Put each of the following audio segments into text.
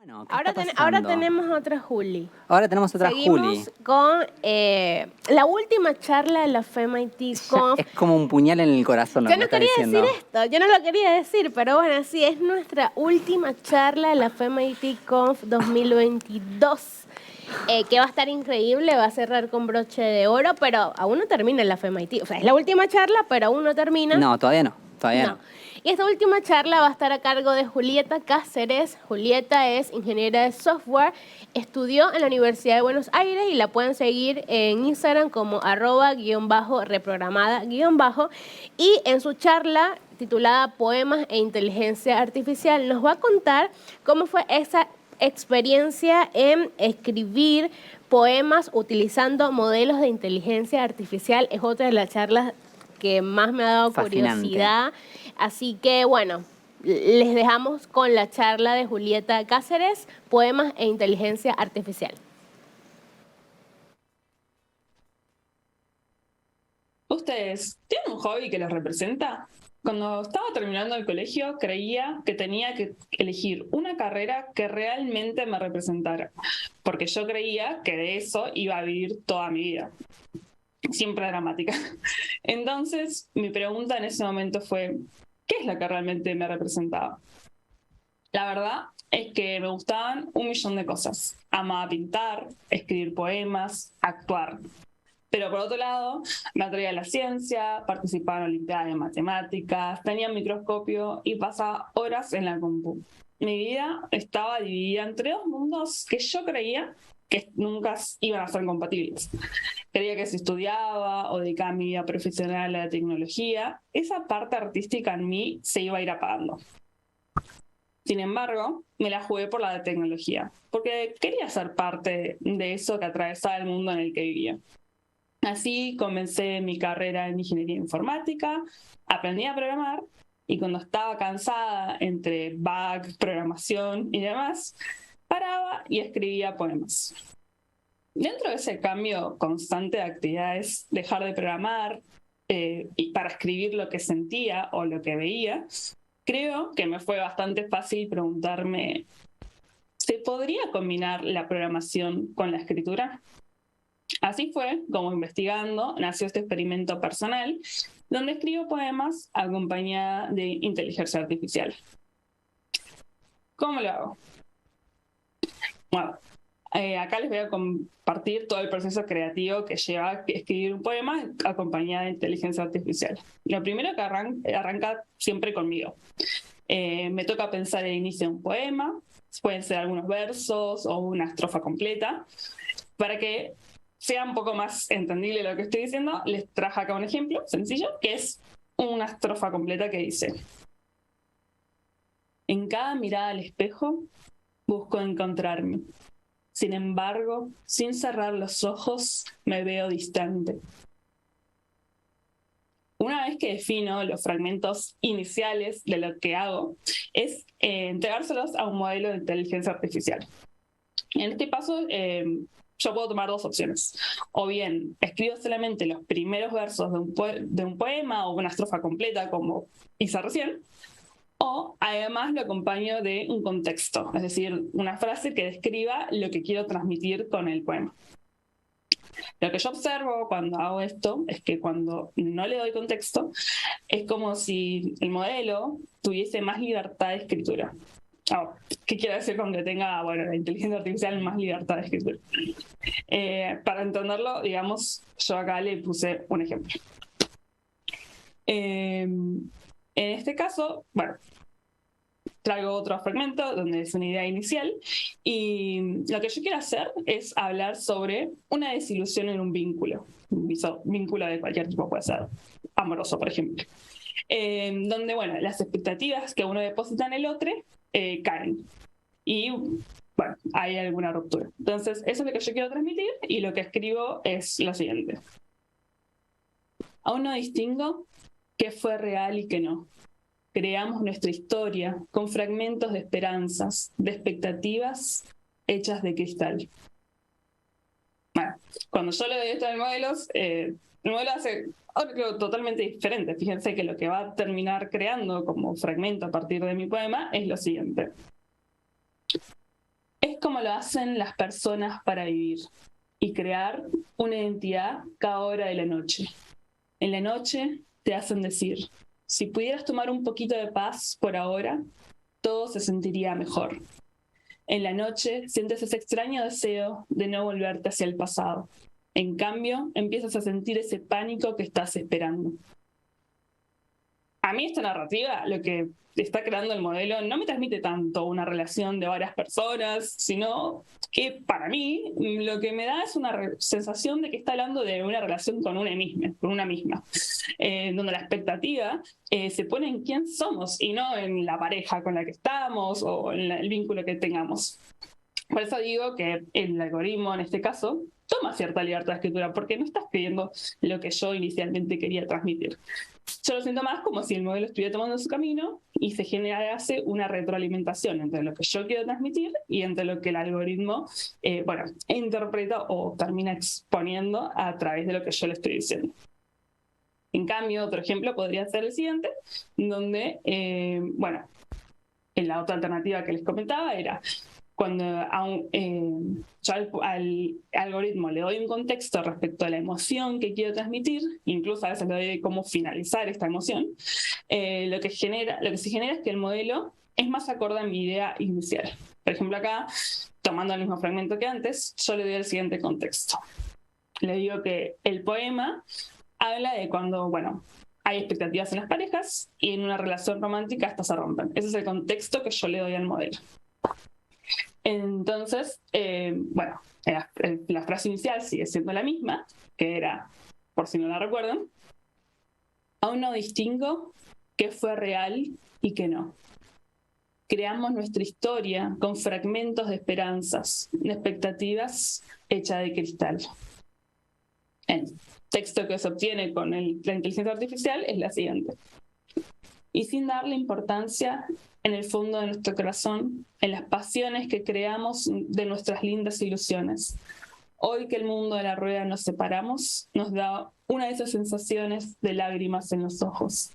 Bueno, ahora tenemos otra Juli. Ahora tenemos otra Juli. Seguimos con la última charla de la FEMIT Conf. Es como un puñal en el corazón. Yo no quería decir esto, yo no lo quería decir, pero bueno, sí, es nuestra última charla de la FEMIT Conf 2022. Que va a estar increíble, va a cerrar con broche de oro, pero aún no termina la FEMIT. O sea, es la última charla, pero aún no termina. No, todavía no. Y esta última charla va a estar a cargo de Julieta Cáceres. Julieta es ingeniera de software, estudió en la Universidad de Buenos Aires y la pueden seguir en Instagram como @_reprogramada_. Y en su charla titulada Poemas e Inteligencia Artificial nos va a contar cómo fue esa experiencia en escribir poemas utilizando modelos de inteligencia artificial. Es otra de las charlas que más me ha dado curiosidad. Así que, bueno, les dejamos con la charla de Julieta Cáceres, Poemas e Inteligencia Artificial. ¿Ustedes tienen un hobby que los representa? Cuando estaba terminando el colegio, creía que tenía que elegir una carrera que realmente me representara, porque yo creía que de eso iba a vivir toda mi vida. Siempre dramática. Entonces, mi pregunta en ese momento fue, ¿qué es lo que realmente me representaba? La verdad es que me gustaban un millón de cosas. Amaba pintar, escribir poemas, actuar. Pero por otro lado, me atraía la ciencia, participaba en olimpiadas de matemáticas, tenía un microscopio y pasaba horas en la compu. Mi vida estaba dividida entre dos mundos que yo creía que nunca iban a ser compatibles. Creía que si estudiaba o dedicaba mi vida profesional a la tecnología, esa parte artística en mí se iba a ir apagando. Sin embargo, me la jugué por la de tecnología, porque quería ser parte de eso que atravesaba el mundo en el que vivía. Así comencé mi carrera en ingeniería informática, aprendí a programar y cuando estaba cansada entre bugs, programación y demás, paraba y escribía poemas. Dentro de ese cambio constante de actividades, dejar de programar y para escribir lo que sentía o lo que veía, creo que me fue bastante fácil preguntarme, ¿se podría combinar la programación con la escritura? Así fue como investigando nació este experimento personal donde escribo poemas acompañada de inteligencia artificial. ¿Cómo lo hago? Bueno, acá les voy a compartir todo el proceso creativo que lleva a escribir un poema acompañado de inteligencia artificial. Lo primero que arranca siempre conmigo. Me toca pensar el inicio de un poema, pueden ser algunos versos o una estrofa completa. Para que sea un poco más entendible lo que estoy diciendo, les traje acá un ejemplo sencillo, que es una estrofa completa que dice: en cada mirada al espejo busco encontrarme. Sin embargo, sin cerrar los ojos, me veo distante. Una vez que defino los fragmentos iniciales de lo que hago, es entregárselos a un modelo de inteligencia artificial. En este paso, yo puedo tomar dos opciones. O bien, escribo solamente los primeros versos de un poema o una estrofa completa, como hice recién, o además lo acompaño de un contexto, es decir, una frase que describa lo que quiero transmitir con el poema. Lo que yo observo cuando hago esto es que cuando no le doy contexto, es como si el modelo tuviese más libertad de escritura. ¿Qué quiere decir con que tenga, la inteligencia artificial más libertad de escritura? Para entenderlo, digamos, yo acá le puse un ejemplo. En este caso, traigo otro fragmento donde es una idea inicial y lo que yo quiero hacer es hablar sobre una desilusión en un vínculo de cualquier tipo, puede ser amoroso, por ejemplo, donde, las expectativas que uno deposita en el otro caen y, hay alguna ruptura. Entonces, eso es lo que yo quiero transmitir y lo que escribo es lo siguiente. Aún no distingo qué fue real y qué no. Creamos nuestra historia con fragmentos de esperanzas, de expectativas hechas de cristal. Cuando yo le doy esto al modelo, el modelo hace algo totalmente diferente. Fíjense que lo que va a terminar creando como fragmento a partir de mi poema es lo siguiente. como lo hacen las personas para vivir y crear una identidad cada hora de la noche. En la noche te hacen decir, si pudieras tomar un poquito de paz por ahora, todo se sentiría mejor. En la noche sientes ese extraño deseo de no volverte hacia el pasado. En cambio, empiezas a sentir ese pánico que estás esperando. A mí esta narrativa, lo que está creando el modelo, no me transmite tanto una relación de varias personas, sino que para mí lo que me da es una sensación de que está hablando de una relación con una misma, donde la expectativa se pone en quién somos y no en la pareja con la que estamos o en el vínculo que tengamos. Por eso digo que el algoritmo, en este caso, toma cierta libertad de escritura, porque no está escribiendo lo que yo inicialmente quería transmitir. Yo lo siento más como si el modelo estuviera tomando su camino y se generase una retroalimentación entre lo que yo quiero transmitir y entre lo que el algoritmo interpreta o termina exponiendo a través de lo que yo le estoy diciendo. En cambio, otro ejemplo podría ser el siguiente, donde, en la otra alternativa que les comentaba era cuando yo al algoritmo le doy un contexto respecto a la emoción que quiero transmitir, incluso a veces le doy cómo finalizar esta emoción, lo que se genera es que el modelo es más acorde a mi idea inicial. Por ejemplo, acá, tomando el mismo fragmento que antes, yo le doy el siguiente contexto. Le digo que el poema habla de cuando, hay expectativas en las parejas y en una relación romántica estas se rompen. Ese es el contexto que yo le doy al modelo. Entonces, la frase inicial sigue siendo la misma, que era, por si no la recuerdan, aún no distingo qué fue real y qué no. Creamos nuestra historia con fragmentos de esperanzas, de expectativas hecha de cristal. El texto que se obtiene con la inteligencia artificial es la siguiente. Y sin darle importancia en el fondo de nuestro corazón, en las pasiones que creamos de nuestras lindas ilusiones. Hoy que el mundo de la rueda nos separamos, nos da una de esas sensaciones de lágrimas en los ojos.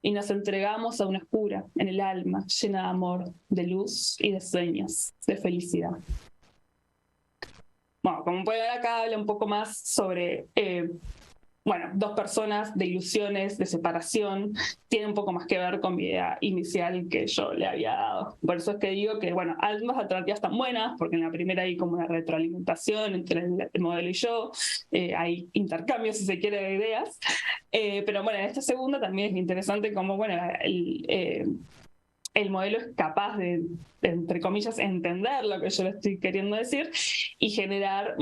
Y nos entregamos a una oscura en el alma, llena de amor, de luz y de sueños, de felicidad. Bueno, como pueden ver acá habla un poco más sobre dos personas de ilusiones, de separación, tiene un poco más que ver con mi idea inicial que yo le había dado. Por eso es que digo que, ambas alternativas están buenas, porque en la primera hay como una retroalimentación entre el modelo y yo, hay intercambios, si se quiere, de ideas, pero en esta segunda también es interesante como, el modelo es capaz de, entre comillas, entender lo que yo le estoy queriendo decir y generar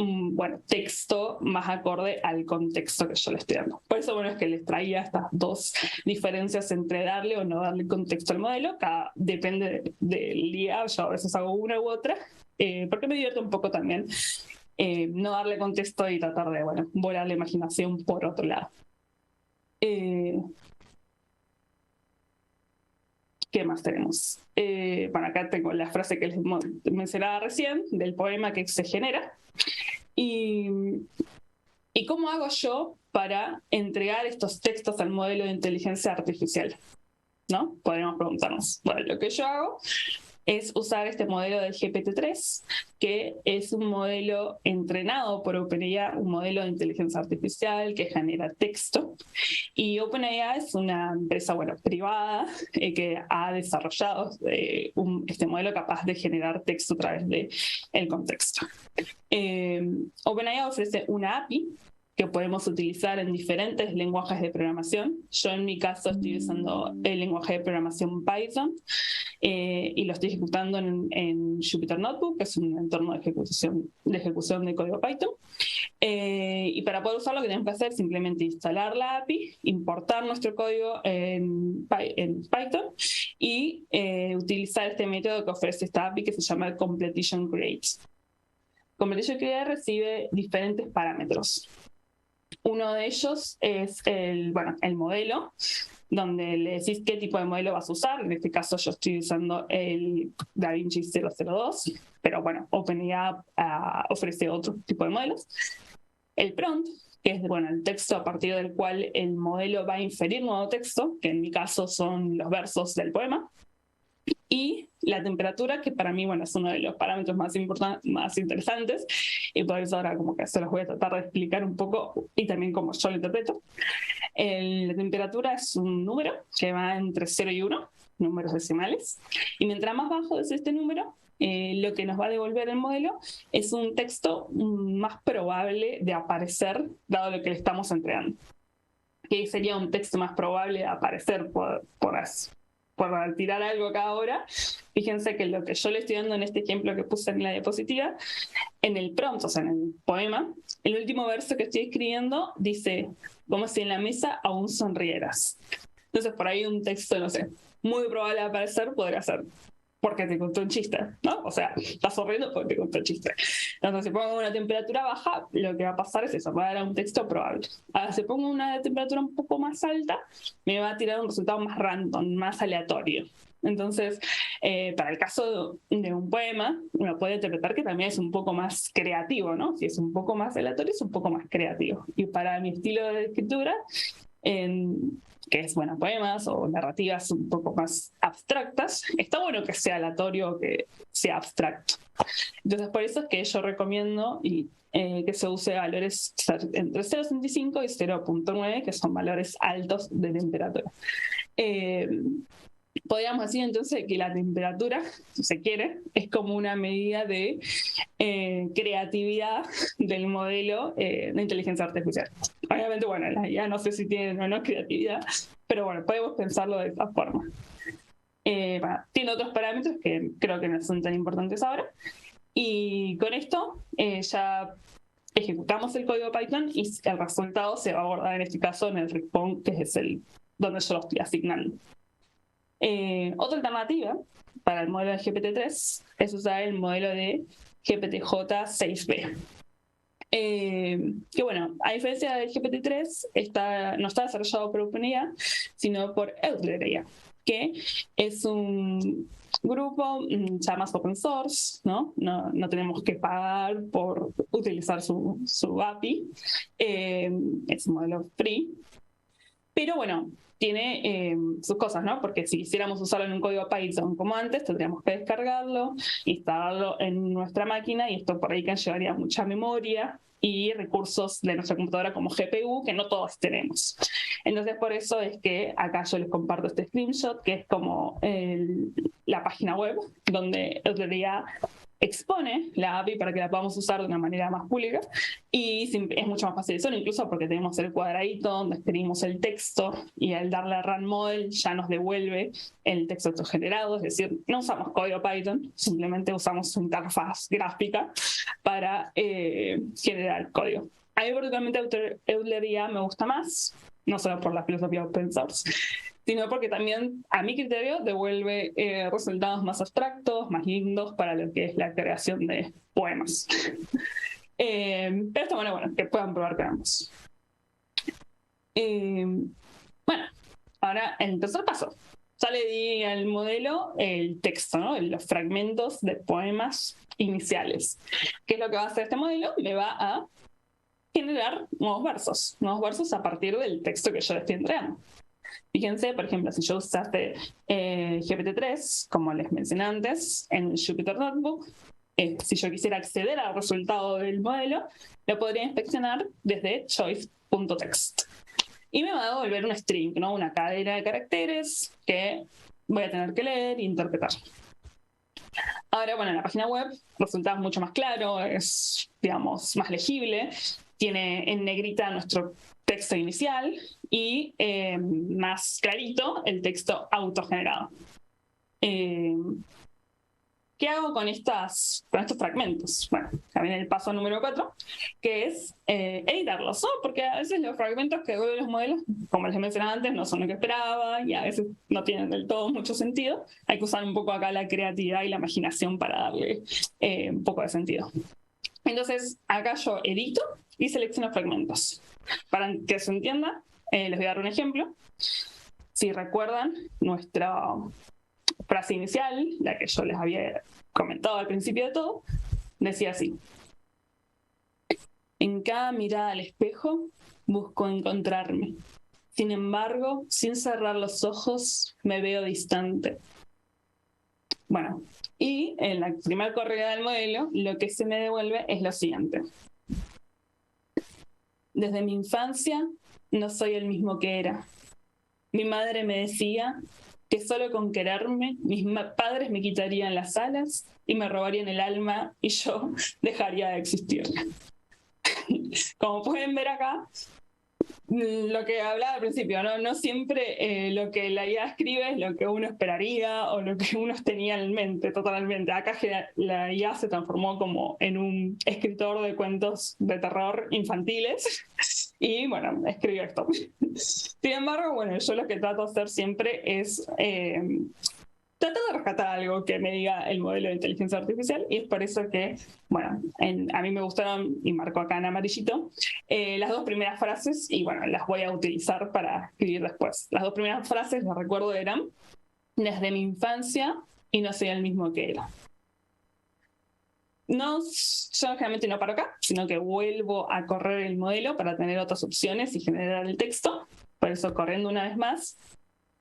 texto más acorde al contexto que yo le estoy dando. Por eso, es que les traía estas dos diferencias entre darle o no darle contexto al modelo. Depende del día, yo a veces hago una u otra, porque me divierte un poco también no darle contexto y tratar de, volar la imaginación por otro lado. ¿Qué más tenemos? Acá tengo la frase que les mencionaba recién, del poema que se genera. ¿Y cómo hago yo para entregar estos textos al modelo de inteligencia artificial? ¿No? Podríamos preguntarnos. Lo que yo hago es usar este modelo del GPT-3, que es un modelo entrenado por OpenAI, un modelo de inteligencia artificial que genera texto. Y OpenAI es una empresa privada que ha desarrollado este modelo capaz de generar texto a través del contexto. OpenAI ofrece una API que podemos utilizar en diferentes lenguajes de programación. Yo en mi caso estoy usando el lenguaje de programación Python y lo estoy ejecutando en Jupyter Notebook, que es un entorno de ejecución de código Python. Y para poder usarlo, lo que tenemos que hacer es simplemente instalar la API, importar nuestro código en Python y utilizar este método que ofrece esta API que se llama Completion Create. Completion Create recibe diferentes parámetros. Uno de ellos es el modelo, donde le decís qué tipo de modelo vas a usar. En este caso yo estoy usando el DaVinci 002, pero OpenAI ofrece otro tipo de modelos. El prompt, que es el texto a partir del cual el modelo va a inferir nuevo texto, que en mi caso son los versos del poema. y la temperatura, que para mí, bueno, es uno de los parámetros más importantes, más interesantes, y por eso ahora como que se los voy a tratar de explicar un poco y también como yo lo interpreto. La temperatura es un número que va entre 0 y 1, números decimales, y mientras más bajo es este número, lo que nos va a devolver el modelo es un texto más probable de aparecer, dado lo que le estamos entregando. ¿Qué sería un texto más probable de aparecer por tirar algo acá ahora? Fíjense que lo que yo le estoy dando en este ejemplo que puse en la diapositiva, en el prompt, o sea, en el poema, el último verso que estoy escribiendo dice, como si en la mesa aún sonrieras. Entonces, por ahí un texto, no sé, muy probable de aparecer podría ser porque te contó un chiste, ¿no? O sea, estás sonriendo porque te contó un chiste. Entonces, si pongo una temperatura baja, lo que va a pasar es eso, va a dar un texto probable. Ahora, si pongo una temperatura un poco más alta, me va a tirar un resultado más random, más aleatorio. Entonces, para el caso de un poema, uno puede interpretar que también es un poco más creativo, ¿no? Si es un poco más aleatorio, es un poco más creativo. Y para mi estilo de escritura, que es, bueno, poemas o narrativas un poco más abstractas, está bueno que sea aleatorio o que sea abstracto. Entonces, por eso es que yo recomiendo que se use valores entre 0,65 y 0,9, que son valores altos de temperatura. Podríamos decir entonces que la temperatura, si se quiere, es como una medida de creatividad del modelo de inteligencia artificial. Obviamente, bueno, ya no sé si tienen o no creatividad, pero bueno, podemos pensarlo de esta forma. Tiene otros parámetros que creo que no son tan importantes ahora. Y con esto ya ejecutamos el código Python y el resultado se va a guardar en este caso en el response, que es donde yo lo estoy asignando. Otra alternativa para el modelo de GPT-3 es usar el modelo de GPT-J6b. Que bueno, a diferencia del GPT-3, no está desarrollado por OpenAI, sino por EulerAI, que es un grupo ya más open source, ¿no? No tenemos que pagar por utilizar su API, es un modelo free. Pero bueno, tiene sus cosas, ¿no? Porque si quisiéramos usarlo en un código Python como antes, tendríamos que descargarlo, instalarlo en nuestra máquina, y esto por ahí que llevaría mucha memoria y recursos de nuestra computadora como GPU, que no todos tenemos. Entonces, por eso es que acá yo les comparto este screenshot, que es como la página web, donde OpenAI expone la API para que la podamos usar de una manera más pública, y es mucho más fácil de usar, incluso porque tenemos el cuadradito donde escribimos el texto y al darle a Run Model ya nos devuelve el texto autogenerado, es decir, no usamos código Python, simplemente usamos su interfaz gráfica para generar código. A mí particularmente EulerAI me gusta más, no solo por la filosofía open source, sino porque también, a mi criterio, devuelve resultados más abstractos, más lindos para lo que es la creación de poemas. Pero está bueno, que puedan probar con ambos. Bueno, ahora el tercer paso. Ya le di al modelo el texto, ¿no? Los fragmentos de poemas iniciales. ¿Qué es lo que va a hacer este modelo? Me va a generar nuevos versos a partir del texto que yo le estoy entregando. Fíjense, por ejemplo, si yo usaste GPT-3, como les mencioné antes, en Jupyter Notebook, si yo quisiera acceder al resultado del modelo, lo podría inspeccionar desde choice.text. Y me va a devolver un string, ¿no? Una cadena de caracteres que voy a tener que leer e interpretar. Ahora, bueno, en la página web resulta mucho más claro, es, digamos, más legible, tiene en negrita nuestro texto inicial y más clarito el texto autogenerado. ¿Qué hago con estos fragmentos? Bueno, también el paso número 4, que es editarlos, ¿no? Porque a veces los fragmentos que devuelven los modelos, como les mencionaba antes, no son lo que esperaba y a veces no tienen del todo mucho sentido. Hay que usar un poco acá la creatividad y la imaginación para darle un poco de sentido. Entonces, acá yo edito y selecciono fragmentos. Para que se entienda, les voy a dar un ejemplo. Si recuerdan, nuestra frase inicial, la que yo les había comentado al principio de todo, decía así: en cada mirada al espejo busco encontrarme. Sin embargo, sin cerrar los ojos, me veo distante. Bueno, y en la primera corrida del modelo, lo que se me devuelve es lo siguiente. Desde mi infancia no soy el mismo que era. Mi madre me decía que solo con quererme mis padres me quitarían las alas y me robarían el alma y yo dejaría de existir. Como pueden ver acá, lo que hablaba al principio, no siempre lo que la IA escribe es lo que uno esperaría o lo que uno tenía en mente totalmente. Acá la IA se transformó como en un escritor de cuentos de terror infantiles y bueno, escribió esto. Sin embargo, bueno, yo lo que trato de hacer siempre es tratar de rescatar algo que me diga el modelo de inteligencia artificial, y es por eso que, bueno, a mí me gustaron, y marco acá en amarillito, las dos primeras frases, y bueno, las voy a utilizar para escribir después. Las dos primeras frases, las recuerdo, eran: desde mi infancia y no soy el mismo que era. No, yo generalmente no paro acá, sino que vuelvo a correr el modelo para tener otras opciones y generar el texto. Por eso, corriendo una vez más,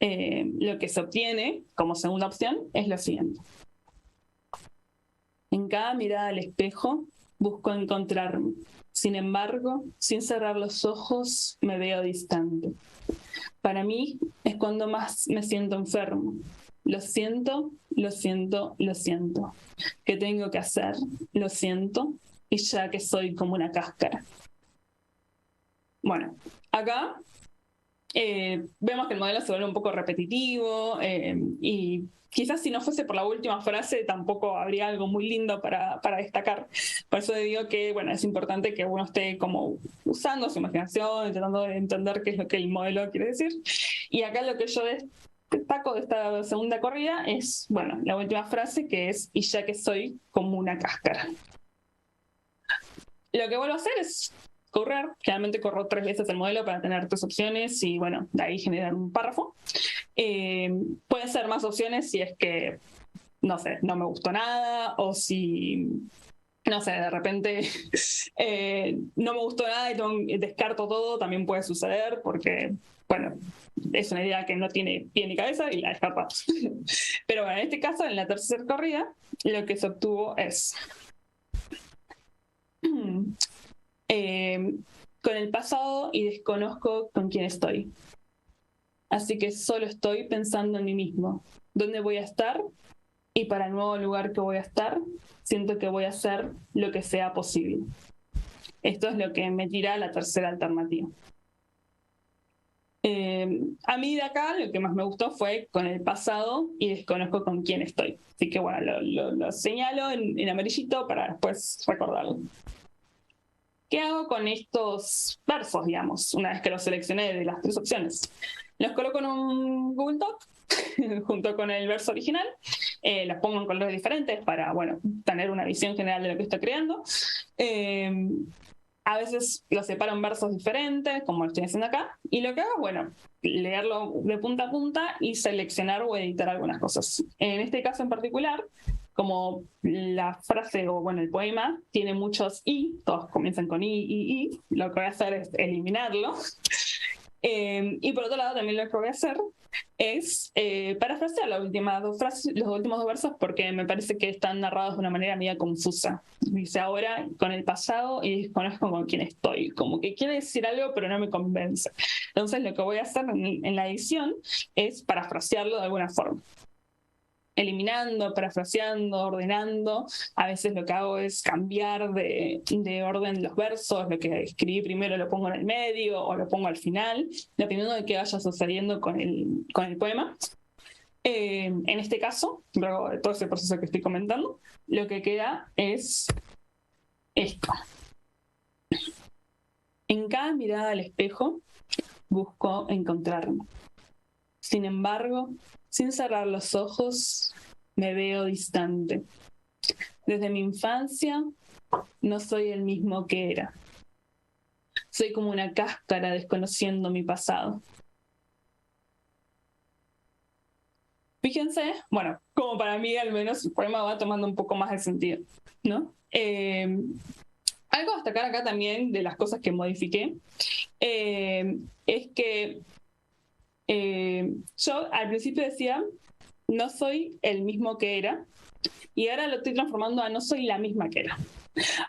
lo que se obtiene como segunda opción es lo siguiente. En cada mirada al espejo busco encontrarme. Sin embargo, sin cerrar los ojos, me veo distante. Para mí es cuando más me siento enfermo. Lo siento, lo siento, lo siento. ¿Qué tengo que hacer? Lo siento, y ya que soy como una cáscara. Bueno, acá vemos que el modelo se vuelve un poco repetitivo y quizás si no fuese por la última frase tampoco habría algo muy lindo para destacar. Por eso digo que bueno, es importante que uno esté como usando su imaginación, tratando de entender qué es lo que el modelo quiere decir. Y acá lo que yo destaco de esta segunda corrida es, bueno, la última frase, que es: y ya que soy como una cáscara. Lo que vuelvo a hacer es correr. Generalmente corro 3 veces el modelo para tener 3 opciones y bueno, de ahí generar un párrafo. Pueden ser más opciones si es que, no sé, no me gustó nada, o si, no sé, de repente no me gustó nada y descarto todo, también puede suceder porque, bueno, es una idea que no tiene pie ni cabeza y la descartamos. Pero bueno, en este caso, en la tercera corrida, lo que se obtuvo es: con el pasado y desconozco con quién estoy. Así que solo estoy pensando en mí mismo. ¿Dónde voy a estar? Y para el nuevo lugar que voy a estar, siento que voy a hacer lo que sea posible. Esto es lo que me tira la tercera alternativa. A mí de acá lo que más me gustó fue con el pasado y desconozco con quién estoy. Así que bueno, lo señalo en amarillito para después recordarlo. ¿Qué hago con estos versos, digamos, una vez que los seleccioné de las 3 opciones? Los coloco en un Google Doc junto con el verso original. Los pongo en colores diferentes para, bueno, tener una visión general de lo que estoy creando. A veces los separo en versos diferentes, como lo estoy haciendo acá. Y lo que hago es, bueno, leerlo de punta a punta y seleccionar o editar algunas cosas. En este caso en particular, como la frase o bueno, el poema tiene muchos i, todos comienzan con i, lo que voy a hacer es eliminarlo. Y por otro lado, también lo que voy a hacer es parafrasear las últimas 2 frases, los últimos 2 versos, porque me parece que están narrados de una manera media confusa. Dice: ahora con el pasado y desconozco con quién estoy. Como que quiere decir algo, pero no me convence. Entonces, lo que voy a hacer en la edición es parafrasearlo de alguna forma. Eliminando, parafraseando, ordenando. A veces lo que hago es cambiar de orden los versos. Lo que escribí primero lo pongo en el medio o lo pongo al final, dependiendo de qué vaya sucediendo con el poema. En este caso, luego de todo ese proceso que estoy comentando, lo que queda es esto. En cada mirada al espejo busco encontrarme. Sin embargo, sin cerrar los ojos, me veo distante. Desde mi infancia, no soy el mismo que era. Soy como una cáscara desconociendo mi pasado. Fíjense, bueno, como para mí al menos el poema va tomando un poco más de sentido, ¿no? Algo a destacar acá también de las cosas que modifiqué es que yo al principio decía no soy el mismo que era, y ahora lo estoy transformando a no soy la misma que era.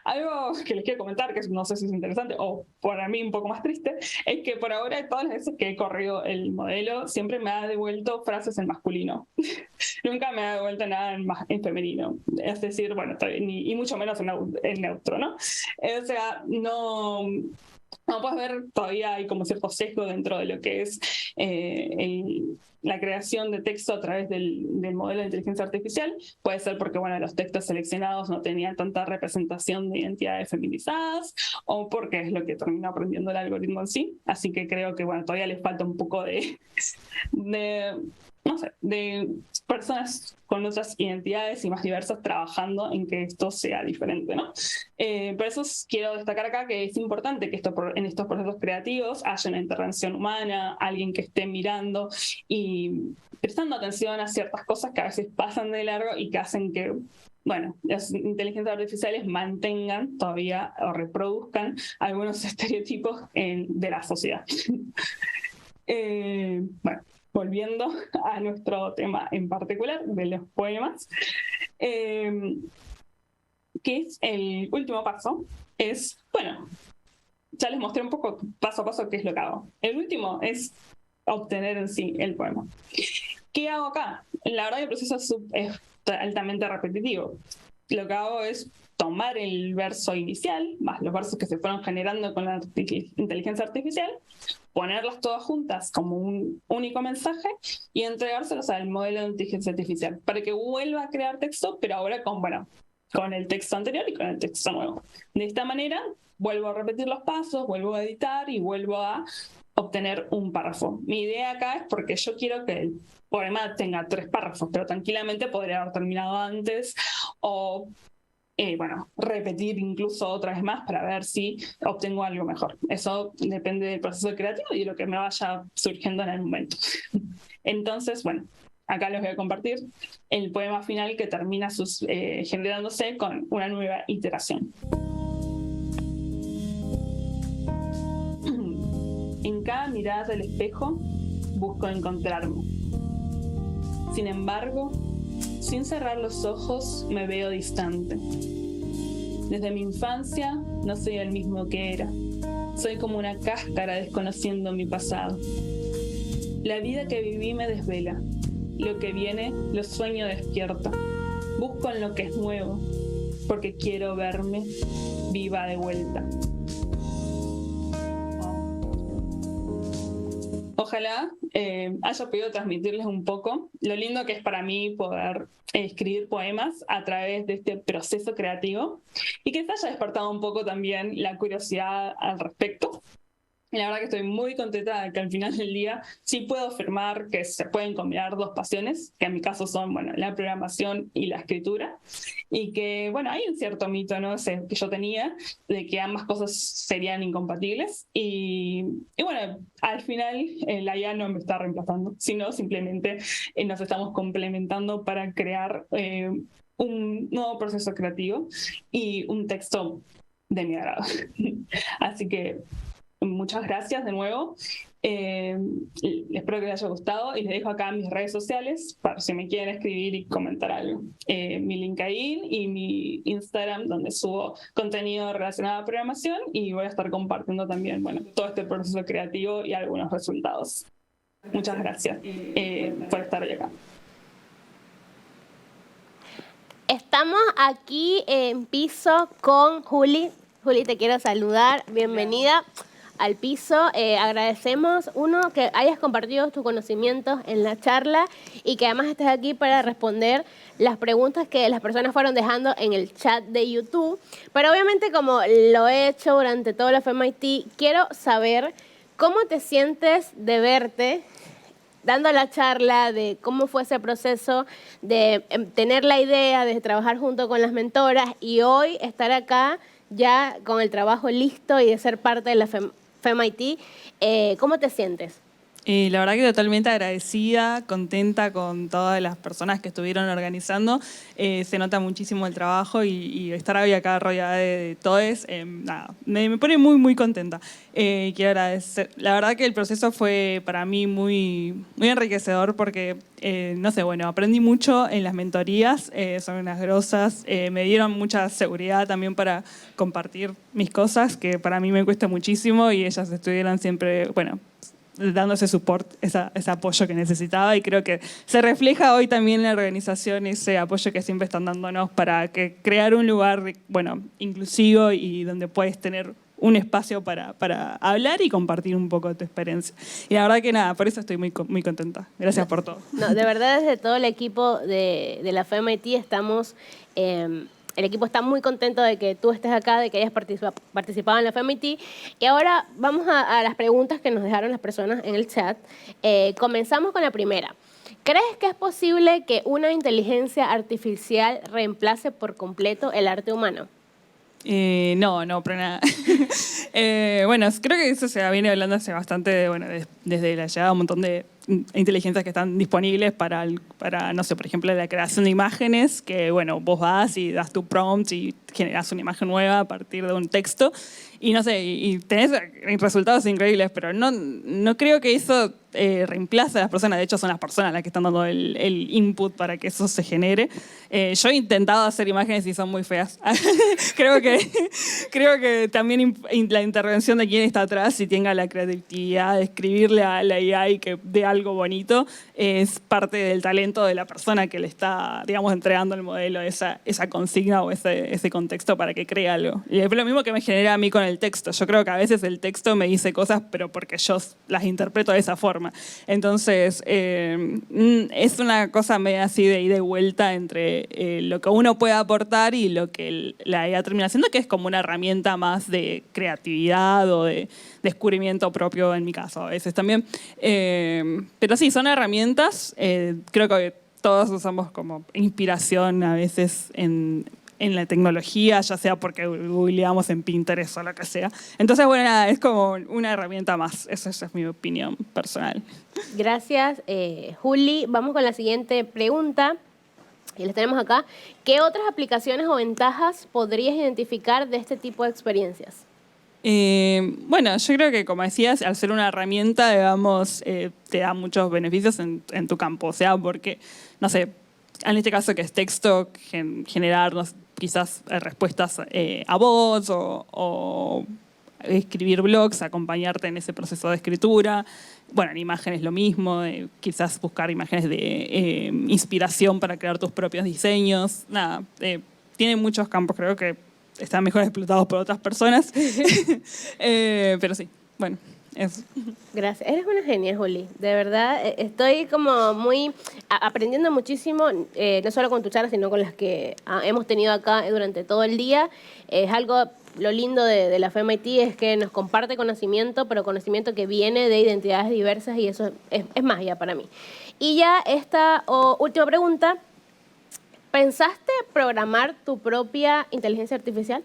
Algo que les quiero comentar, que no sé si es interesante o para mí un poco más triste, es que por ahora todas las veces que he corrido el modelo siempre me ha devuelto frases en masculino. Nunca me ha devuelto nada en femenino. Es decir, bueno, y mucho menos en neutro, ¿no? O sea, no puedes ver, todavía hay como cierto sesgo dentro de lo que es la creación de texto a través del modelo de inteligencia artificial. Puede ser porque, bueno, los textos seleccionados no tenían tanta representación de identidades feminizadas, o porque es lo que termina aprendiendo el algoritmo en sí. Así que creo que, bueno, todavía les falta un poco de no sé, de personas con otras identidades y más diversas trabajando en que esto sea diferente, ¿no? Por eso quiero destacar acá que es importante que en estos procesos creativos haya una intervención humana, alguien que esté mirando y prestando atención a ciertas cosas que a veces pasan de largo y que hacen que, bueno, las inteligencias artificiales mantengan todavía o reproduzcan algunos estereotipos de la sociedad. Bueno, volviendo a nuestro tema en particular de los poemas, que es el último paso, bueno, ya les mostré un poco paso a paso qué es lo que hago. El último es obtener en sí el poema. ¿Qué hago acá? La verdad que el proceso es altamente repetitivo. Lo que hago es tomar el verso inicial, más los versos que se fueron generando con la inteligencia artificial, ponerlas todas juntas como un único mensaje y entregárselos al modelo de inteligencia artificial para que vuelva a crear texto, pero ahora con el texto anterior y con el texto nuevo. De esta manera, vuelvo a repetir los pasos, vuelvo a editar y vuelvo a obtener un párrafo. Mi idea acá es porque yo quiero que el poema tenga 3 párrafos, pero tranquilamente podría haber terminado antes o repetir incluso otra vez más para ver si obtengo algo mejor. Eso depende del proceso creativo y de lo que me vaya surgiendo en el momento. Entonces, bueno, acá les voy a compartir el poema final que termina generándose con una nueva iteración. En cada mirada del espejo busco encontrarme. Sin embargo, sin cerrar los ojos me veo distante. Desde mi infancia no soy el mismo que era. Soy como una cáscara desconociendo mi pasado. La vida que viví me desvela. Lo que viene lo sueño despierta. Busco en lo que es nuevo, porque quiero verme viva de vuelta. Ojalá haya podido transmitirles un poco lo lindo que es para mí poder escribir poemas a través de este proceso creativo y que se haya despertado un poco también la curiosidad al respecto. La verdad que estoy muy contenta de que al final del día sí puedo afirmar que se pueden combinar 2 pasiones, que en mi caso son, bueno, la programación y la escritura, y que, bueno, hay un cierto mito, ¿no? Que yo tenía de que ambas cosas serían incompatibles y bueno, al final la IA no me está reemplazando, sino simplemente nos estamos complementando para crear un nuevo proceso creativo y un texto de mi agrado. Así que muchas gracias de nuevo. Espero que les haya gustado y les dejo acá mis redes sociales para si me quieren escribir y comentar algo. Mi LinkedIn y mi Instagram, donde subo contenido relacionado a programación y voy a estar compartiendo también, bueno, todo este proceso creativo y algunos resultados. Muchas gracias por estar hoy acá. Estamos aquí en piso con Juli. Juli, te quiero saludar. Bienvenida al piso. Agradecemos, que hayas compartido tus conocimientos en la charla y que además estés aquí para responder las preguntas que las personas fueron dejando en el chat de YouTube. Pero obviamente, como lo he hecho durante todo la FEMIT, quiero saber cómo te sientes de verte dando la charla, de cómo fue ese proceso de tener la idea, de trabajar junto con las mentoras y hoy estar acá ya con el trabajo listo y de ser parte de la FEMIT. ¿Cómo te sientes? La verdad que totalmente agradecida, contenta con todas las personas que estuvieron organizando. Se nota muchísimo el trabajo y estar hoy acá rodeada de todos, nada, me pone muy, muy contenta. Quiero agradecer. La verdad que el proceso fue para mí muy, muy enriquecedor porque, no sé, bueno, aprendí mucho en las mentorías, son unas grosas, me dieron mucha seguridad también para compartir mis cosas, que para mí me cuesta muchísimo y ellas estuvieron siempre, bueno, dando ese support, ese apoyo que necesitaba, y creo que se refleja hoy también en la organización ese apoyo que siempre están dándonos para crear un lugar, bueno, inclusivo y donde puedes tener un espacio para hablar y compartir un poco de tu experiencia. Y la verdad que nada, por eso estoy muy, muy contenta. Gracias por todo. No, de verdad, desde todo el equipo de la FEMIT estamos... el equipo está muy contento de que tú estés acá, de que hayas participado en la FEMIT. Y ahora vamos a las preguntas que nos dejaron las personas en el chat. Comenzamos con la primera. ¿Crees que es posible que una inteligencia artificial reemplace por completo el arte humano? No, para nada. Bueno, creo que eso se viene hablando hace bastante, bueno, desde la llegada de un montón de inteligencias que están disponibles para, no sé, por ejemplo, la creación de imágenes, que, bueno, vos vas y das tu prompt y generas una imagen nueva a partir de un texto y, no sé, y tenés resultados increíbles, pero no creo que eso reemplace a las personas. De hecho, son las personas las que están dando el input para que eso se genere. Yo he intentado hacer imágenes y son muy feas. creo que también la intervención de quien está atrás y tenga la creatividad de escribirle a la AI que dé algo bonito es parte del talento de la persona que le está, digamos, entregando el modelo, esa consigna o ese contexto para que cree algo. Y es lo mismo que me genera a mí con el texto. Yo creo que a veces el texto me dice cosas, pero porque yo las interpreto de esa forma. Entonces, es una cosa media así de ida y vuelta entre lo que uno puede aportar y lo que la IA termina haciendo, que es como una herramienta más de creatividad o de descubrimiento propio en mi caso a veces también. Pero sí, son herramientas. Creo que todos usamos como inspiración a veces en la tecnología, ya sea porque googleamos en Pinterest o lo que sea. Entonces, bueno, nada, es como una herramienta más. Esa es mi opinión personal. Gracias, Juli. Vamos con la siguiente pregunta. Y les tenemos acá. ¿Qué otras aplicaciones o ventajas podrías identificar de este tipo de experiencias? Bueno, yo creo que, como decías, al ser una herramienta, digamos, te da muchos beneficios en tu campo. O sea, porque, no sé, en este caso que es texto, generar quizás respuestas a voz o escribir blogs, acompañarte en ese proceso de escritura. Bueno, en imágenes lo mismo, quizás buscar imágenes de inspiración para crear tus propios diseños. Nada, tiene muchos campos, creo que están mejor explotados por otras personas. Pero sí, bueno, eso. Gracias. Eres una genia, Juli. De verdad, estoy como muy aprendiendo muchísimo, no solo con tu charla, sino con las que hemos tenido acá durante todo el día. Es algo, lo lindo de la FEMIT es que nos comparte conocimiento, pero conocimiento que viene de identidades diversas y eso es magia para mí. Y ya esta última pregunta. ¿Pensaste programar tu propia inteligencia artificial?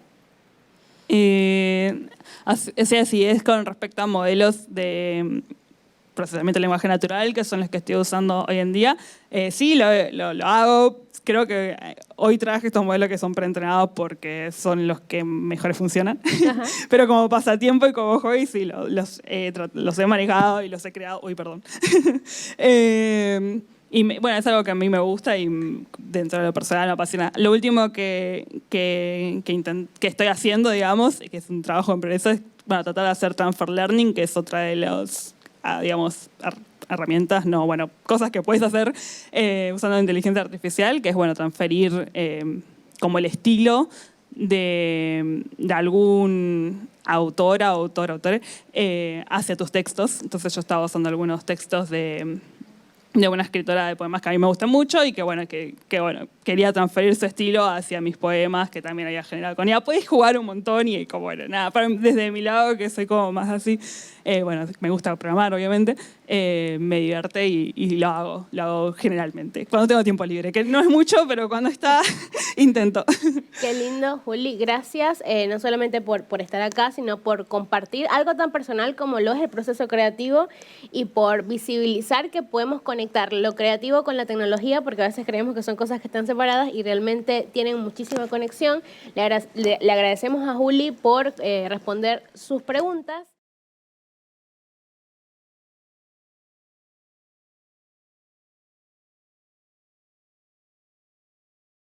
O sea, si es con respecto a modelos de procesamiento de lenguaje natural, que son los que estoy usando hoy en día, sí, lo hago. Creo que hoy traje estos modelos que son preentrenados porque son los que mejor funcionan. Pero como pasatiempo y como hobby, sí, los he manejado y los he creado. Uy, perdón. Y bueno, es algo que a mí me gusta y dentro de lo personal me apasiona. Lo último que estoy haciendo, digamos, que es un trabajo en progreso, es tratar de hacer transfer learning, que es otra de los, digamos, herramientas, cosas que puedes hacer usando inteligencia artificial, que es, transferir como el estilo de algún autora o autor hacia tus textos. Entonces yo estaba usando algunos textos de una escritora de poemas que a mí me gusta mucho y que quería transferir su estilo hacia mis poemas, que también había generado con ella. Podés jugar un montón y como, bueno, nada, desde mi lado, que soy como más así, bueno, me gusta programar, obviamente, me divierte y lo hago generalmente, cuando tengo tiempo libre, que no es mucho, pero cuando está, intento. Qué lindo, Juli. Gracias, no solamente por estar acá, sino por compartir algo tan personal como lo es el proceso creativo y por visibilizar que podemos conectar lo creativo con la tecnología, porque a veces creemos que son cosas que están separadas y realmente tienen muchísima conexión. Le agradecemos a Juli por responder sus preguntas.